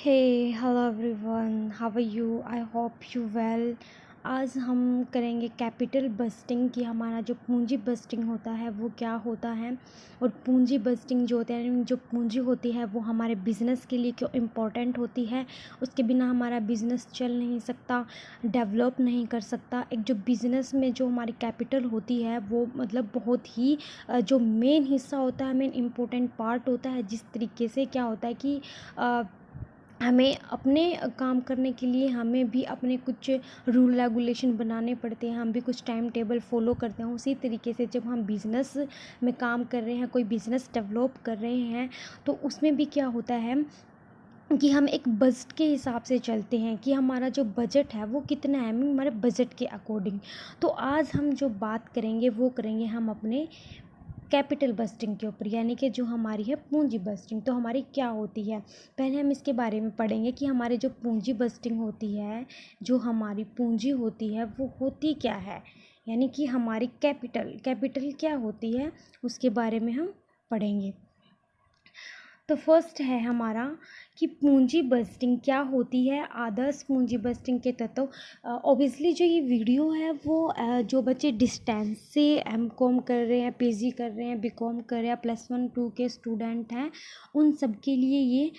Hey hello everyone, how are you? I hope you well. आज हम करेंगे capital budgeting कि हमारा जो पूंजी बस्टिंग होता है वो क्या होता है, और पूंजी बस्टिंग जो होता है, जो पूंजी होती है वो हमारे बिज़नेस के लिए क्यों इम्पोर्टेंट होती है। उसके बिना हमारा बिज़नेस चल नहीं सकता, डेवलप नहीं कर सकता। एक जो बिज़नेस में जो हमारी कैपिटल होती है वो मतलब बहुत ही जो मेन हिस्सा होता है, मेन इम्पोर्टेंट पार्ट होता है। जिस तरीके से क्या होता है कि हमें अपने काम करने के लिए हमें भी अपने कुछ रूल रेगुलेशन बनाने पड़ते हैं, हम भी कुछ टाइम टेबल फॉलो करते हैं। उसी तरीके से जब हम बिज़नेस में काम कर रहे हैं, कोई बिज़नेस डेवलप कर रहे हैं, तो उसमें भी क्या होता है कि हम एक बजट के हिसाब से चलते हैं कि हमारा जो बजट है वो कितना है, हमारे बजट के अकॉर्डिंग। तो आज हम जो बात करेंगे वो करेंगे हम अपने कैपिटल बस्टिंग के ऊपर, यानी कि जो हमारी है पूंजी बस्टिंग। तो हमारी क्या होती है, पहले हम इसके बारे में पढ़ेंगे कि हमारे जो पूंजी बस्टिंग होती है, जो हमारी पूंजी होती है वो होती क्या है, यानी कि हमारी कैपिटल क्या होती है उसके बारे में हम पढ़ेंगे। तो फर्स्ट है हमारा कि पूंजी बस्टिंग क्या होती है, आदर्श पूंजी बस्टिंग के तत्व। ऑब्वियसली जो ये वीडियो है वो जो बच्चे डिस्टेंस से एमकॉम कर रहे हैं, पीजी कर रहे हैं, बीकॉम कर रहे हैं, +1 2 के स्टूडेंट हैं, उन सब के लिए ये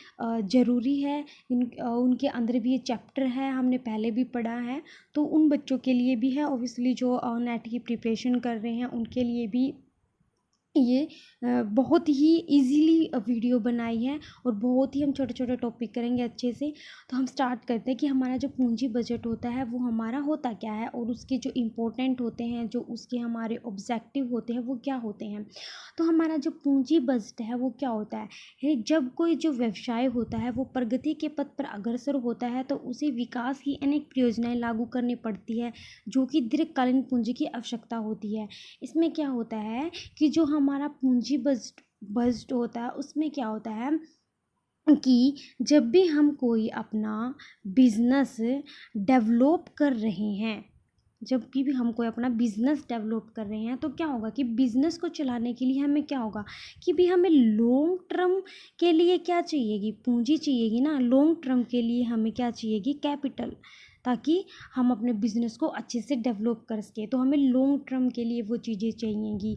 ज़रूरी है। उनके अंदर भी ये चैप्टर है, हमने पहले भी पढ़ा है, तो उन बच्चों के लिए भी है। ऑब्वियसली जो नेट की प्रिपरेशन कर रहे हैं उनके लिए भी ये बहुत ही इजीली वीडियो बनाई है, और बहुत ही हम छोटे छोटे टॉपिक करेंगे अच्छे से। तो हम स्टार्ट करते हैं कि हमारा जो पूंजी बजट होता है वो हमारा होता क्या है, और उसके जो इम्पोर्टेंट होते हैं, जो उसके हमारे ऑब्जेक्टिव होते हैं वो क्या होते हैं। तो हमारा जो पूंजी बजट है वो क्या होता है, जब कोई जो व्यवसाय होता है वो प्रगति के पथ पर अग्रसर होता है तो उसे विकास की अनेक परियोजनाएं लागू करनी पड़ती है, जो कि दीर्घकालीन पूंजी की आवश्यकता होती है। इसमें क्या होता है कि जो हमारा पूंजी बजट होता है उसमें क्या होता है कि जब भी हम कोई अपना बिजनेस डेवलप कर रहे हैं, जब भी हम कोई अपना बिजनेस डेवलप कर रहे हैं, तो क्या होगा कि बिजनेस को चलाने के लिए हमें क्या होगा कि भी हमें लॉन्ग टर्म के लिए क्या चाहिएगी, पूंजी चाहिएगी ना। लॉन्ग टर्म के लिए हमें क्या चाहिएगी, कैपिटल, ताकि हम अपने बिजनेस को अच्छे से डेवलप कर सके। तो हमें लॉन्ग टर्म के लिए वो चीज़ें चाहिएगी।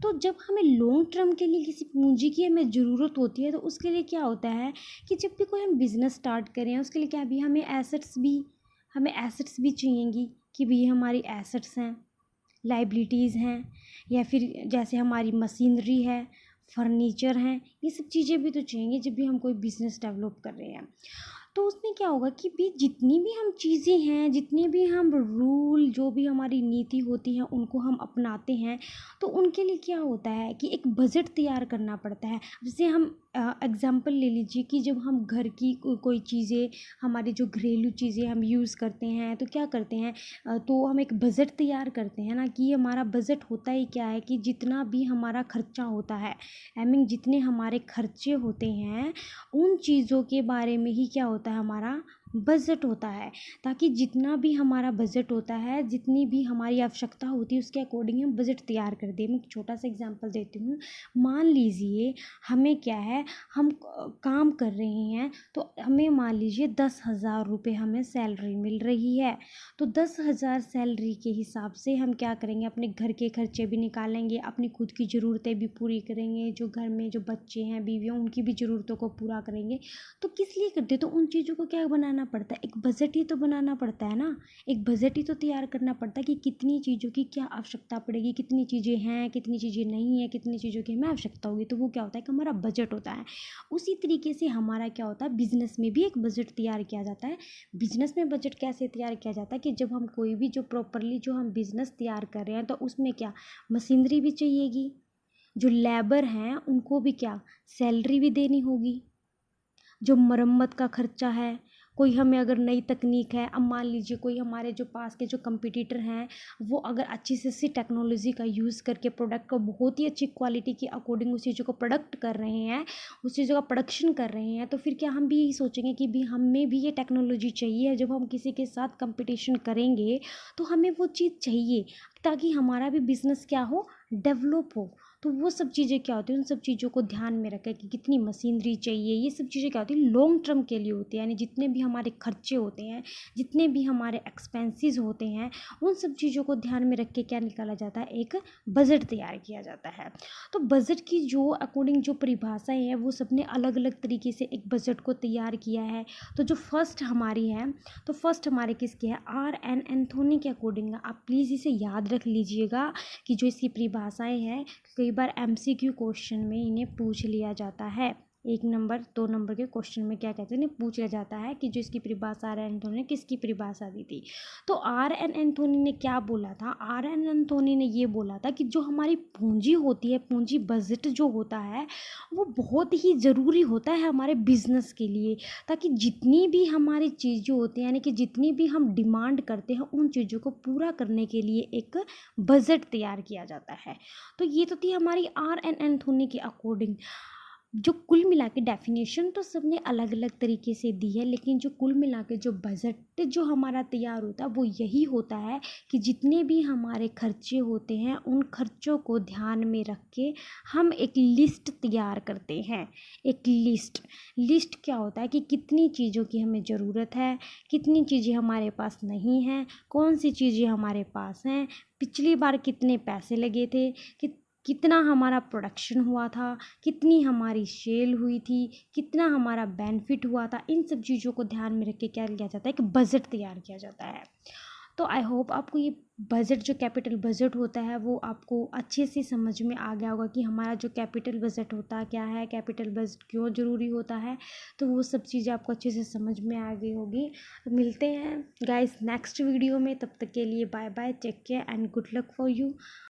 तो जब हमें लॉन्ग टर्म के लिए किसी पूंजी की हमें ज़रूरत होती है, तो उसके लिए क्या होता है कि जब भी कोई हम बिज़नेस स्टार्ट करें उसके लिए क्या भी हमें एसेट्स भी चाहिएगी, कि भी हमारी एसेट्स हैं, लाइबिलिटीज़ हैं, या फिर जैसे हमारी मशीनरी है, फर्नीचर हैं, ये सब चीज़ें भी तो चाहिए जब भी हम कोई बिज़नेस डेवलप कर रहे हैं। तो उसमें क्या होगा कि भी जितनी भी हम चीज़ें हैं, जितने भी हम रूल, जो भी हमारी नीति होती है उनको हम अपनाते हैं, तो उनके लिए क्या होता है कि एक बजट तैयार करना पड़ता है। जैसे हम एग्ज़ाम्पल ले लीजिए कि जब हम घर की कोई चीज़ें, हमारी जो घरेलू चीज़ें हम यूज़ करते हैं, तो क्या करते हैं, तो हम एक बजट तैयार करते हैं ना, कि हमारा बजट होता ही क्या है कि जितना भी हमारा खर्चा होता है, आई मीन जितने हमारे खर्चे होते हैं, उन चीज़ों के बारे में ही क्या होता है, हमारा बजट होता है। ताकि जितना भी हमारा बजट होता है, जितनी भी हमारी आवश्यकता होती है, उसके अकॉर्डिंग हम बजट तैयार कर दें। मैं एक छोटा सा एग्जांपल देती हूँ। मान लीजिए हमें क्या है, हम काम कर रहे हैं, तो हमें मान लीजिए 10,000 रुपये हमें सैलरी मिल रही है। तो 10,000 सैलरी के हिसाब से हम क्या करेंगे, अपने घर के खर्चे भी निकालेंगे, अपनी खुद की ज़रूरतें भी पूरी करेंगे, जो घर में जो बच्चे हैं, बीवी हैं, उनकी भी ज़रूरतों को पूरा करेंगे। तो किस लिए करते, तो उन चीज़ों को क्या बनाना पड़ता है, एक बजट ही तो बनाना पड़ता है ना। एक बजट ही तो तैयार करना पड़ता है कि कितनी चीज़ों की क्या आवश्यकता पड़ेगी, कितनी चीज़ें हैं, कितनी चीज़ें नहीं है, कितनी चीज़ों की हमें आवश्यकता होगी। तो वो क्या होता है कि हमारा बजट होता है। उसी तरीके से हमारा क्या होता है, बिजनेस में भी एक बजट तैयार किया जाता है। बिजनेस में बजट कैसे तैयार किया जाता है कि जब हम कोई भी जो प्रॉपरली जो हम बिजनेस तैयार कर रहे हैं, तो उसमें क्या मशीनरी भी चाहिएगी, जो लेबर हैं उनको भी क्या सैलरी भी देनी होगी, जो मरम्मत का खर्चा है, कोई हमें अगर नई तकनीक है, अब मान लीजिए कोई हमारे जो पास के जो कंपटीटर हैं, वो अगर अच्छी से टेक्नोलॉजी का यूज़ करके प्रोडक्ट को बहुत ही अच्छी क्वालिटी के अकॉर्डिंग उस चीज़ों को प्रोडक्ट कर रहे हैं, उस चीज़ों का प्रोडक्शन कर रहे हैं, तो फिर क्या हम भी यही सोचेंगे कि भी हमें भी ये टेक्नोलॉजी चाहिए। जब हम किसी के साथ कंपटीशन करेंगे तो हमें वो चीज़ चाहिए, ताकि हमारा भी बिज़नेस क्या हो, डेवलप हो। तो वो सब चीज़ें क्या होती हैं, उन सब चीज़ों को ध्यान में रखें कि कितनी मशीनरी चाहिए। ये सब चीज़ें क्या होती हैं, लॉन्ग टर्म के लिए होती है, यानी जितने भी हमारे खर्चे होते हैं, जितने भी हमारे एक्सपेंसेस होते हैं, उन सब चीज़ों को ध्यान में रख के क्या निकाला जाता है, एक बजट तैयार किया जाता है। तो बजट की जो अकॉर्डिंग जो परिभाषाएं हैं वो सबने अलग अलग तरीके से एक बजट को तैयार किया है। तो जो फर्स्ट हमारी है, तो फर्स्ट हमारे किसकी है, R.N. एंथोनी के अकॉर्डिंग है। आप प्लीज़ इसे याद रख लीजिएगा कि जो इसकी परिभाषाएं हैं कई बार MCQ क्वेश्चन में इन्हें पूछ लिया जाता है। 1 नंबर 2 नंबर के क्वेश्चन में क्या कहते हैं, इन्हें पूछ लिया जाता है कि जो इसकी परिभाषा R.N. एंथोनी ने किसकी परिभाषा दी थी। तो R.N. एंथोनी ने क्या बोला था, R.N. एंथोनी ने ये बोला था कि जो हमारी पूंजी होती है, पूंजी बजट जो होता है वो बहुत ही ज़रूरी होता है हमारे बिजनेस के लिए, ताकि जितनी भी हमारी चीज़ें होती हैं, यानी कि जितनी भी हम डिमांड करते हैं, उन चीज़ों को पूरा करने के लिए एक बजट तैयार किया जाता है। तो ये तो थी हमारी R.N. एंथोनी के अकॉर्डिंग। जो कुल मिला के डेफिनेशन तो सबने अलग अलग तरीके से दी है, लेकिन जो कुल मिला के जो बजट जो हमारा तैयार होता है वो यही होता है कि जितने भी हमारे खर्चे होते हैं उन खर्चों को ध्यान में रख के हम एक लिस्ट तैयार करते हैं। एक लिस्ट क्या होता है कि कितनी चीज़ों की हमें ज़रूरत है, कितनी चीज़ें हमारे पास नहीं हैं, कौन सी चीज़ें हमारे पास हैं, पिछली बार कितने पैसे लगे थे, कितना हमारा प्रोडक्शन हुआ था, कितनी हमारी सेल हुई थी, कितना हमारा बेनिफिट हुआ था। इन सब चीज़ों को ध्यान में रख के क्या किया जाता है, कि बजट तैयार किया जाता है। तो आई होप आपको ये बजट जो कैपिटल बजट होता है वो आपको अच्छे से समझ में आ गया होगा कि हमारा जो कैपिटल बजट होता है क्या है, कैपिटल बजट क्यों ज़रूरी होता है। तो वो सब चीज़ें आपको अच्छे से समझ में आ गई होगी। तो मिलते हैं गाइस नेक्स्ट वीडियो में, तब तक के लिए bye bye, take care and good luck for you.